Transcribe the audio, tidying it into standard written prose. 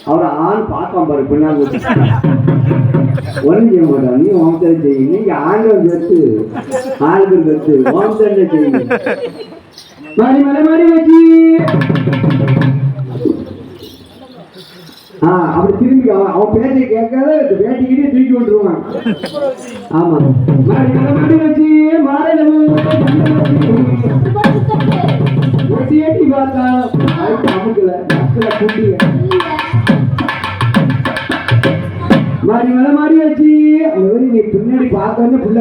அவரை ஆண் பார்க்காம பாரு பின்னாங்க ஒன்றும் செய்ய மாட்டான். நீ ஓமத்தனை செய்யும். நீங்க ஆண்டவன் கத்து ஆளுக்கு கத்து ஓமத்தனை செய்யும். மாறி மலை மாறி வச்சு அப்படி திரும்பி அவன் பேச்சை கேட்காத பேட்டிக்கிட்டே தூக்கி விட்டுருவான். ஆமா மாறி மலை மாறி வச்சு மாறணும் ஏட்டி பார்த்தா அமுக்கல மக்களை கூட்டிய மாறி மலை மாறி வச்சு நீ பின்னாடி பார்த்தோன்னு புள்ள